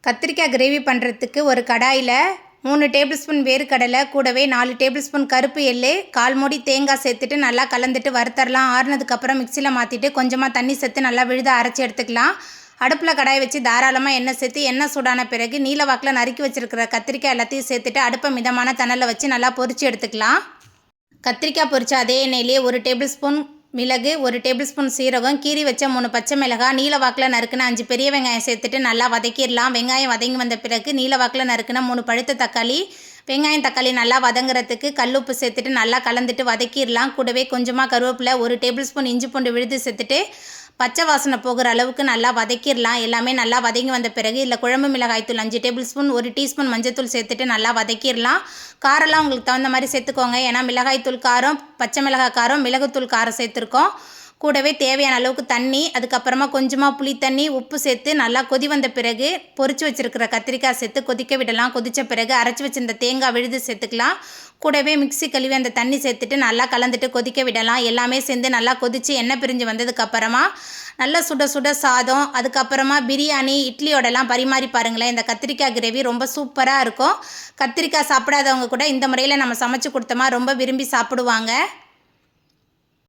கத்திரிக்காய் கிரேவி பண்ணுறதுக்கு ஒரு கடாயில் 3 டேபிள் ஸ்பூன் வேர்க்கடலை கூடவே 4 டேபிள் ஸ்பூன் கருப்பு எள்ளு 1/4 மூடி தேங்காய் சேர்த்துட்டு நல்லா கலந்துட்டு வறுத்தரலாம். ஆறுனதுக்கப்புறம் மிக்சியில் மாற்றிட்டு கொஞ்சமாக தண்ணி சேர்த்து நல்லா விழுத அரைச்சி எடுத்துக்கலாம். அடுப்பில் கடாயை வச்சு தாராளமாக எண்ணெய் சேர்த்து எண்ணெய் சூடான பிறகு நீல வாக்கில் நறுக்கி வச்சுருக்கிற கத்திரிக்காய் எல்லாத்தையும் சேர்த்துட்டு அடுப்பை மிதமான தணலில் வச்சு நல்லா பொரிச்சு எடுத்துக்கலாம். கத்திரிக்காய் பொரிச்ச அதே எண்ணெயிலே 1 டேபிள் ஸ்பூன் மிளகு, 1 டேபிள் ஸ்பூன் சீரகம், கீரி வச்ச 3 பச்சை மிளகாய், நீல வாக்கில் நறுக்குன 5 பெரிய வெங்காயம் சேர்த்துட்டு நல்லா வதக்கிடலாம். வெங்காயம் வதங்கி வந்த பிறகு நீல வாக்கில் நறுக்குன 3 பழுத்த தக்காளி, வெங்காயம் தக்காளி நல்லா வதங்குறதுக்கு கல்லுப்பு சேர்த்துட்டு நல்லா கலந்துட்டு வதக்கிடலாம். கூடவே கொஞ்சமாக கருவேப்பிலை, 1 டேபிள் ஸ்பூன் இஞ்சி பூண்டு விழுது சேர்த்துட்டு பச்சை வாசனை போகிற அளவுக்கு நல்லா வதக்கிடலாம். எல்லாமே நல்லா வதங்கி வந்த பிறகு இதில் குழம்பு மிளகாய்த்தூள் 5 டேபிள் ஸ்பூன், 1 டீஸ்பூன் மஞ்சத்தூள் சேர்த்துட்டு நல்லா வதக்கிடலாம். காரெல்லாம் உங்களுக்கு தகுந்த மாதிரி சேர்த்துக்கோங்க. ஏன்னா மிளகாய்த்தூள் காரம், பச்சை மிளகாய் காரம், மிளகுத்தூள் காரம் சேர்த்துருக்கோம். கூடவே தேவையான அளவுக்கு தண்ணி, அதுக்கப்புறமா கொஞ்சமாக புளி தண்ணி, உப்பு சேர்த்து நல்லா கொதி வந்த பிறகு பொரிச்சு வச்சுருக்கிற கத்திரிக்காய் சேர்த்து கொதிக்க விடலாம். கொதித்த பிறகு அரைச்சி வச்சிருந்த தேங்காய் விழுது சேர்த்துக்கலாம். கூடவே மிக்ஸி கழுவி அந்த தண்ணி சேர்த்துட்டு நல்லா கலந்துட்டு கொதிக்க விடலாம். எல்லாமே சேர்ந்து நல்லா கொதித்து எண்ணெய் பிரிஞ்சு வந்ததுக்கப்புறமா நல்லா சுட சுட சாதம், அதுக்கப்புறமா பிரியாணி, இட்லியோடலாம் பரிமாறி பாருங்களேன். இந்த கத்திரிக்காய் கிரேவி ரொம்ப சூப்பராக இருக்கும். கத்திரிக்காய் சாப்பிடாதவங்க கூட இந்த முறையில் நம்ம சமைச்சு கொடுத்தோமா ரொம்ப விரும்பி சாப்பிடுவாங்க.